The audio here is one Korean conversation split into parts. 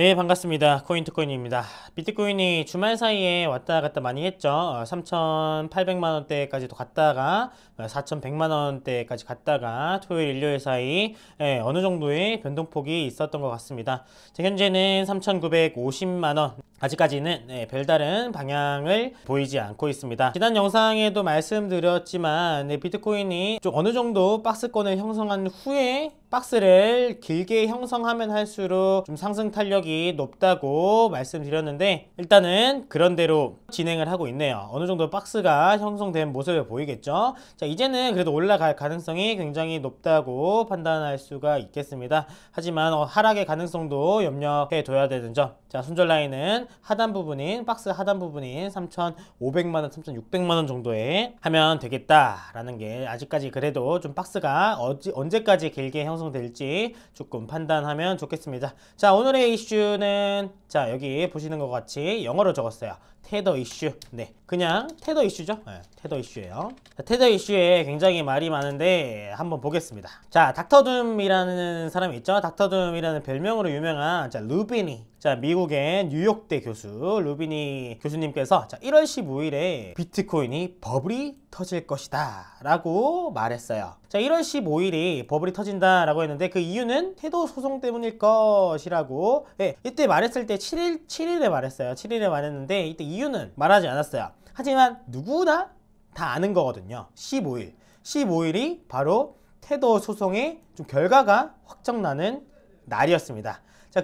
네, 반갑습니다. 코인투코인입니다. 비트코인이 주말 사이에 왔다 갔다 많이 했죠. 3,800만 원대까지도 갔다가 4,100만 원대까지 갔다가 토요일 일요일 사이 어느 정도의 변동폭이 있었던 것 같습니다. 자, 현재는 3,950만 원, 아직까지는 별다른 방향을 보이지 않고 있습니다. 지난 영상에도 말씀드렸지만 비트코인이 좀 어느 정도 박스권을 형성한 후에 박스를 길게 형성하면 할수록 좀 상승 탄력이 높다고 말씀드렸는데, 일단은 그런대로 진행을 하고 있네요. 어느 정도 박스가 형성된 모습을 보이겠죠. 자, 이제는 그래도 올라갈 가능성이 굉장히 높다고 판단할 수가 있겠습니다. 하지만 하락의 가능성도 염려해 둬야 되는 점. 자, 손절 라인은 하단 부분인 박스 하단 부분인 3,500만 원, 3,600만 원 정도에 하면 되겠다라는 게, 아직까지 그래도 좀 박스가 언제까지 길게 형성될지 조금 판단하면 좋겠습니다. 자, 오늘의 이슈는 자, 여기 보시는 것 같이 영어로 적었어요. 테더 이슈. 네, 그냥 테더 이슈죠. 네, 테더 이슈예요. 자, 테더 이슈에 굉장히 말이 많은데 한번 보겠습니다. 자, 닥터둠이라는 사람이 있죠. 닥터둠이라는 별명으로 유명한 루비니. 자, 미국의 뉴욕대 교수 루비니 교수님께서 1월 15일에 비트코인이 버블이 터질 것이다 라고 말했어요. 자, 1월 15일이 버블이 터진다 라고 했는데, 그 이유는 태도 소송 때문일 것이라고, 이때 말했을 때 7일에 말했어요. 7일에 말했는데 이때 이유는 말하지 않았어요. 하지만 누구나 다 아는 거거든요. 15일이 바로 태도 소송의 좀 결과가 확정나는 날이었습니다. 자,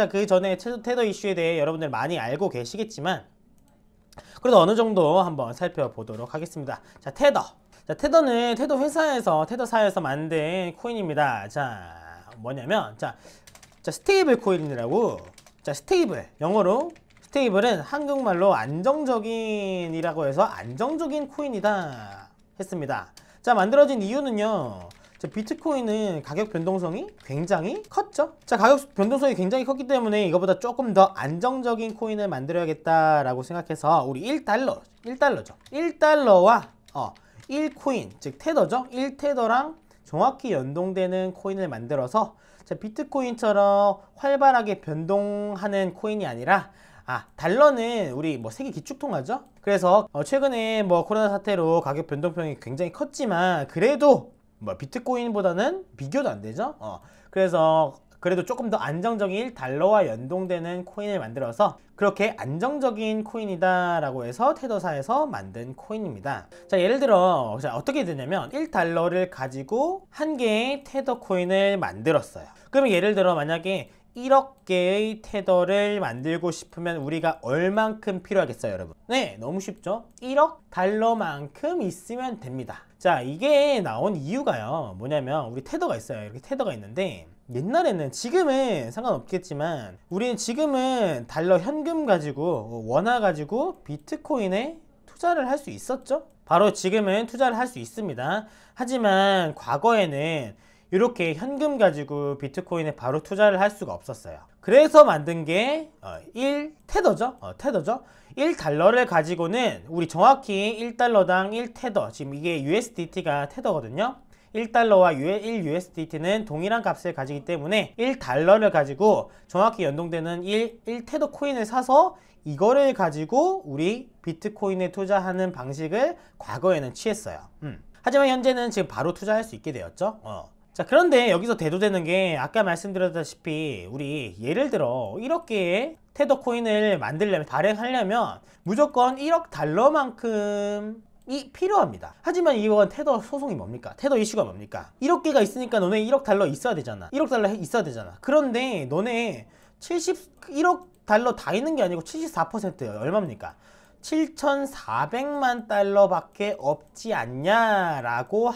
그 전에 테더 이슈에 대해 여러분들 많이 알고 계시겠지만, 그래도 어느 정도 한번 살펴보도록 하겠습니다. 자, 테더는 테더 회사에서, 테더사에서 만든 코인입니다. 자, 뭐냐면, 스테이블 코인이라고. 자, 스테이블. 영어로 스테이블은 한국말로 안정적인이라고 해서 안정적인 코인이다 했습니다. 자, 만들어진 이유는요. 자, 비트코인은 가격 변동성이 굉장히 컸죠. 자, 가격 변동성이 굉장히 컸기 때문에 이거보다 조금 더 안정적인 코인을 만들어야겠다라고 생각해서 우리 1달러죠. 1달러와 1코인, 즉 테더죠. 1테더랑 정확히 연동되는 코인을 만들어서, 자, 비트코인처럼 활발하게 변동하는 코인이 아니라, 달러는 우리 세계 기축통화죠. 그래서 최근에 코로나 사태로 가격 변동성이 굉장히 컸지만 그래도 비트코인보다는 비교도 안 되죠. 그래서 그래도 조금 더 안정적인 달러와 연동되는 코인을 만들어서 그렇게 안정적인 코인이다 라고 해서 테더사에서 만든 코인입니다. 자, 예를 들어 어떻게 되냐면 1달러를 가지고 한 개의 테더 코인을 만들었어요. 그러면 예를 들어 만약에 1억 개의 테더를 만들고 싶으면 우리가 얼만큼 필요하겠어요, 여러분? 네, 너무 쉽죠? 1억 달러만큼 있으면 됩니다. 자, 이게 나온 이유가요, 뭐냐면 우리 테더가 있어요. 이렇게 테더가 있는데, 옛날에는, 지금은 상관없겠지만 우리는 지금은 달러 현금 가지고, 원화 가지고 비트코인에 투자를 할 수 있었죠? 바로 지금은 투자를 할 수 있습니다. 하지만 과거에는 이렇게 현금 가지고 비트코인에 바로 투자를 할 수가 없었어요. 그래서 만든 게 1테더죠. 테더죠. 1달러를 가지고는 우리 정확히 1달러당 1테더, 지금 이게 USDT가 테더거든요. 1달러와 1USDT는 동일한 값을 가지기 때문에 1달러를 가지고 정확히 연동되는 1테더 코인을 사서 이거를 가지고 우리 비트코인에 투자하는 방식을 과거에는 취했어요. 하지만 현재는 지금 바로 투자할 수 있게 되었죠. 자, 그런데 여기서 대두되는 게, 아까 말씀드렸다시피 우리 예를 들어 1억 개의 테더 코인을 만들려면, 발행하려면 무조건 1억 달러만큼이 필요합니다. 하지만 이건 테더 소송이 뭡니까? 테더 이슈가 뭡니까? 1억 개가 있으니까 너네 1억 달러 있어야 되잖아. 1억 달러 있어야 되잖아. 그런데 너네 1억 달러 다 있는 게 아니고 74%예요. 얼마입니까? 7,400만 달러밖에 없지 않냐라고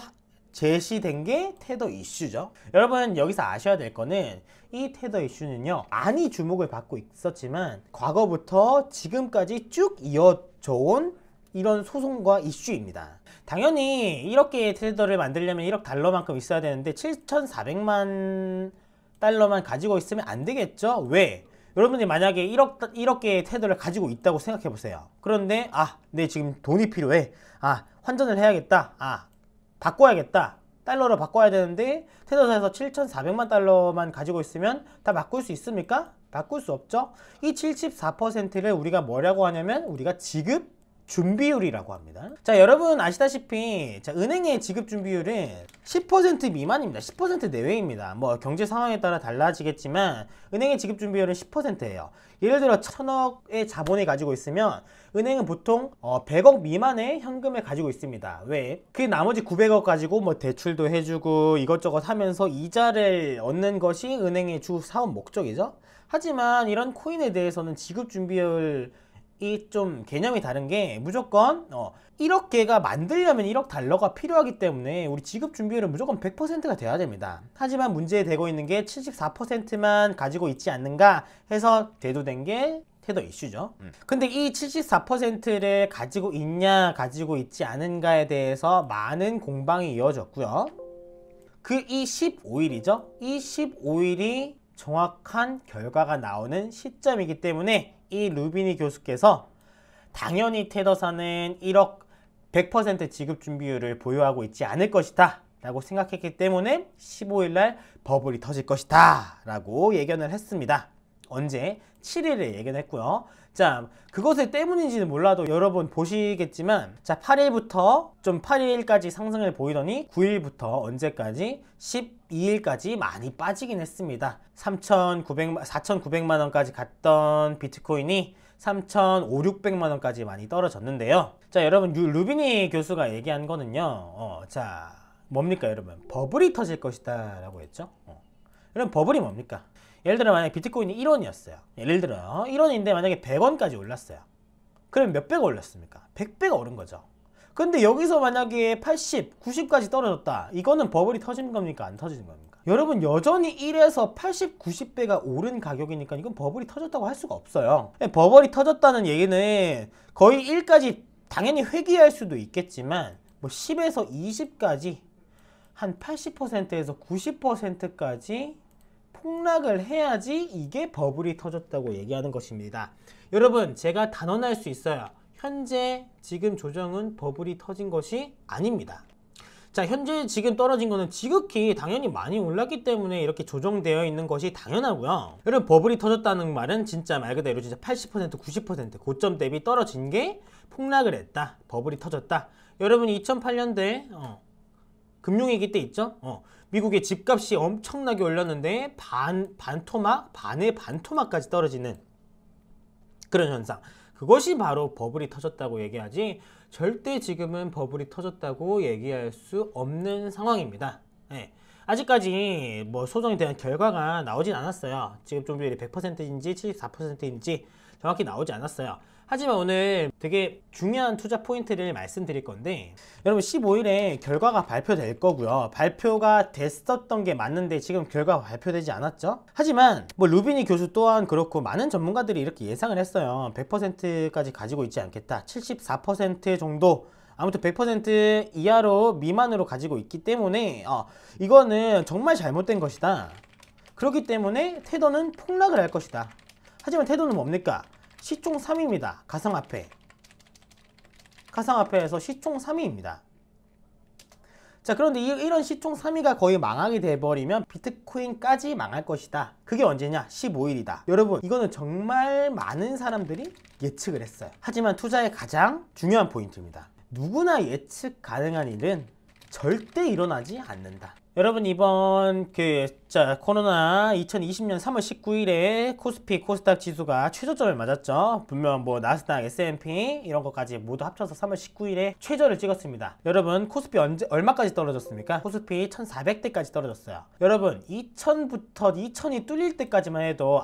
제시된 게 테더 이슈죠. 여러분, 여기서 아셔야 될 거는, 이 테더 이슈는요, 많이 주목을 받고 있었지만 과거부터 지금까지 쭉 이어져온 이런 소송과 이슈입니다. 당연히 1억 개의 테더를 만들려면 1억 달러만큼 있어야 되는데 7,400만 달러만 가지고 있으면 안 되겠죠? 왜? 여러분들이 만약에 1억 개의 테더를 가지고 있다고 생각해 보세요. 그런데 내 지금 돈이 필요해. 환전을 해야겠다. 바꿔야겠다. 달러로 바꿔야 되는데 테더사에서 7,400만 달러만 가지고 있으면 다 바꿀 수 있습니까? 바꿀 수 없죠. 이 74%를 우리가 뭐라고 하냐면 우리가 지급 준비율이라고 합니다. 자, 여러분 아시다시피 자, 은행의 지급 준비율은 10% 미만입니다. 10% 내외입니다. 뭐 경제 상황에 따라 달라지겠지만 은행의 지급 준비율은 10%예요. 예를 들어 1000억의 자본을 가지고 있으면 은행은 보통 100억 미만의 현금을 가지고 있습니다. 왜? 그 나머지 900억 가지고 뭐 대출도 해주고 이것저것 하면서 이자를 얻는 것이 은행의 주 사업 목적이죠. 하지만 이런 코인에 대해서는 지급 준비율 이 좀 개념이 다른 게 무조건 1억 개가 만들려면 1억 달러가 필요하기 때문에 우리 지급 준비율은 무조건 100%가 돼야 됩니다. 하지만 문제되고 있는 게 74%만 가지고 있지 않는가 해서 대두된 게 테더 이슈죠. 근데 이 74%를 가지고 있냐 가지고 있지 않은가에 대해서 많은 공방이 이어졌고요. 그 이 15일이죠. 이 15일이 정확한 결과가 나오는 시점이기 때문에 이 루비니 교수께서 당연히 테더사는 1억 100% 지급 준비율을 보유하고 있지 않을 것이다 라고 생각했기 때문에 15일날 버블이 터질 것이다 라고 예견을 했습니다. 언제? 7일에 예견했고요. 자, 그것을 때문인지는 몰라도 여러분 보시겠지만 자, 8일부터 좀 8일까지 상승을 보이더니 9일부터 언제까지? 12일까지 많이 빠지긴 했습니다. 4,900만 원까지 갔던 비트코인이 3,500~600만 원까지 많이 떨어졌는데요. 자, 여러분 루비니 교수가 얘기한 거는요. 자, 뭡니까 여러분? 버블이 터질 것이다 라고 했죠. 여러분 버블이 뭡니까? 예를 들어 만약에 비트코인이 1원이었어요. 예를 들어요. 1원인데 만약에 100원까지 올랐어요. 그럼 몇 배가 올랐습니까? 100배가 오른 거죠. 근데 여기서 만약에 80, 90까지 떨어졌다. 이거는 버블이 터진 겁니까? 안 터지는 겁니까? 여러분 여전히 1에서 80, 90배가 오른 가격이니까 이건 버블이 터졌다고 할 수가 없어요. 버블이 터졌다는 얘기는 거의 1까지 당연히 회귀할 수도 있겠지만 뭐 10에서 20까지 한 80%에서 90%까지 폭락을 해야지 이게 버블이 터졌다고 얘기하는 것입니다. 여러분 제가 단언할 수 있어요. 현재 지금 조정은 버블이 터진 것이 아닙니다. 자, 현재 지금 떨어진 거는 지극히 당연히 많이 올랐기 때문에 이렇게 조정되어 있는 것이 당연하고요. 여러분 버블이 터졌다는 말은 진짜 말 그대로 진짜 80%, 90% 고점 대비 떨어진 게 폭락을 했다. 버블이 터졌다. 여러분 2008년도에 금융위기 때 있죠? 미국의 집값이 엄청나게 올렸는데 반의 반토막까지 떨어지는 그런 현상. 그것이 바로 버블이 터졌다고 얘기하지 절대 지금은 버블이 터졌다고 얘기할 수 없는 상황입니다. 네. 아직까지 뭐 소송에 대한 결과가 나오진 않았어요. 지급 준비율이 100%인지 74%인지 정확히 나오지 않았어요. 하지만 오늘 되게 중요한 투자 포인트를 말씀드릴 건데 여러분 15일에 결과가 발표될 거고요. 발표가 됐었던 게 맞는데 지금 결과가 발표되지 않았죠. 하지만 뭐 루비니 교수 또한 그렇고 많은 전문가들이 이렇게 예상을 했어요. 100%까지 가지고 있지 않겠다. 74% 정도 아무튼 100% 이하로 미만으로 가지고 있기 때문에 이거는 정말 잘못된 것이다. 그렇기 때문에 테더는 폭락을 할 것이다. 하지만 테더는 뭡니까? 시총 3위입니다. 가상화폐. 가상화폐에서 시총 3위입니다. 자, 그런데 이런 시총 3위가 거의 망하게 돼버리면 비트코인까지 망할 것이다. 그게 언제냐? 15일이다. 여러분 이거는 정말 많은 사람들이 예측을 했어요. 하지만 투자의 가장 중요한 포인트입니다. 누구나 예측 가능한 일은 절대 일어나지 않는다. 여러분 이번 코로나 2020년 3월 19일에 코스피 코스닥 지수가 최저점을 맞았죠. 분명 뭐 나스닥 S&P 이런 것까지 모두 합쳐서 3월 19일에 최저를 찍었습니다. 여러분 코스피 얼마까지 떨어졌습니까? 코스피 1400대까지 떨어졌어요. 여러분 2000부터 2000이 뚫릴 때까지만 해도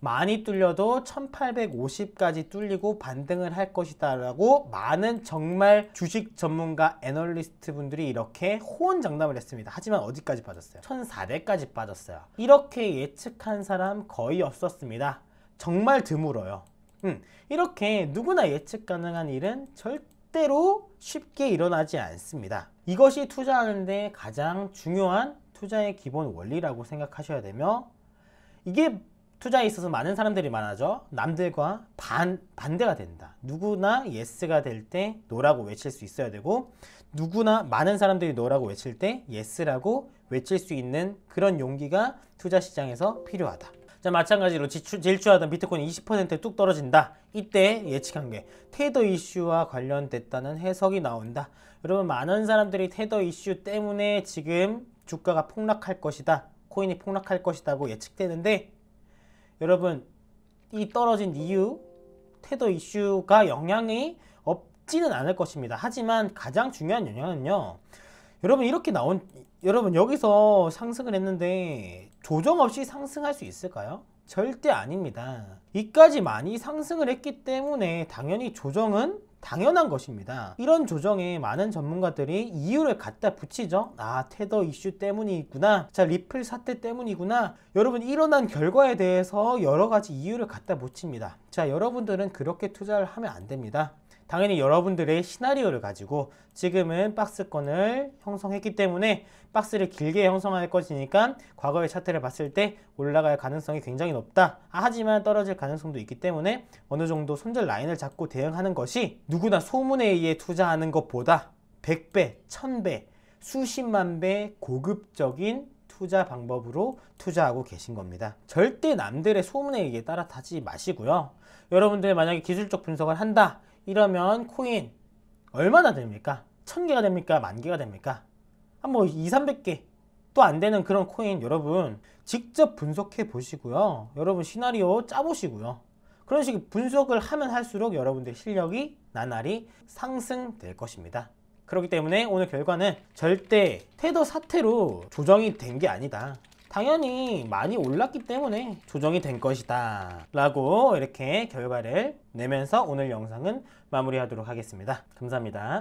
많이 뚫려도 1850까지 뚫리고 반등을 할 것이다 라고 많은 정말 주식 전문가 애널리스트 분들이 이렇게 호언장담을 했습니다. 하지만 어디까지 빠졌어요? 1400까지 빠졌어요. 이렇게 예측한 사람 거의 없었습니다. 정말 드물어요. 이렇게 누구나 예측 가능한 일은 절대로 쉽게 일어나지 않습니다. 이것이 투자하는데 가장 중요한 투자의 기본 원리라고 생각하셔야 되며 이게 투자에 있어서 많은 사람들이 말하죠. 남들과 반대가 된다. 누구나 예스가 될 때 노라고 외칠 수 있어야 되고 누구나 많은 사람들이 노라고 외칠 때 예스라고 외칠 수 있는 그런 용기가 투자 시장에서 필요하다. 자, 마찬가지로 질주하던 비트코인이 20%뚝 떨어진다. 이때 예측한 게 테더 이슈와 관련됐다는 해석이 나온다. 여러분, 많은 사람들이 테더 이슈 때문에 지금 주가가 폭락할 것이다, 코인이 폭락할 것이다고 예측되는데, 여러분, 이 떨어진 이유, 테더 이슈가 영향이 없지는 않을 것입니다. 하지만 가장 중요한 영향은요, 여러분 여기서 상승을 했는데 조정 없이 상승할 수 있을까요? 절대 아닙니다. 이까지 많이 상승을 했기 때문에 당연히 조정은 당연한 것입니다. 이런 조정에 많은 전문가들이 이유를 갖다 붙이죠. 아, 테더 이슈 때문이구나. 자, 리플 사태 때문이구나. 여러분, 일어난 결과에 대해서 여러 가지 이유를 갖다 붙입니다. 자, 여러분들은 그렇게 투자를 하면 안 됩니다. 당연히 여러분들의 시나리오를 가지고 지금은 박스권을 형성했기 때문에 박스를 길게 형성할 것이니까 과거의 차트를 봤을 때 올라갈 가능성이 굉장히 높다. 하지만 떨어질 가능성도 있기 때문에 어느 정도 손절 라인을 잡고 대응하는 것이 누구나 소문에 의해 투자하는 것보다 100배, 1000배, 수십만 배 고급적인 투자 방법으로 투자하고 계신 겁니다. 절대 남들의 소문에 의해 따라타지 마시고요. 여러분들 만약에 기술적 분석을 한다, 이러면 코인 얼마나 됩니까? 1000개가 됩니까? 10,000개가 됩니까? 뭐 200~300개 또 안 되는 그런 코인 여러분 직접 분석해 보시고요. 여러분 시나리오 짜 보시고요. 그런 식의 분석을 하면 할수록 여러분들 실력이 나날이 상승될 것입니다. 그렇기 때문에 오늘 결과는 절대 테더 사태로 조정이 된 게 아니다. 당연히 많이 올랐기 때문에 조정이 된 것이다 라고 이렇게 결과를 내면서 오늘 영상은 마무리하도록 하겠습니다. 감사합니다.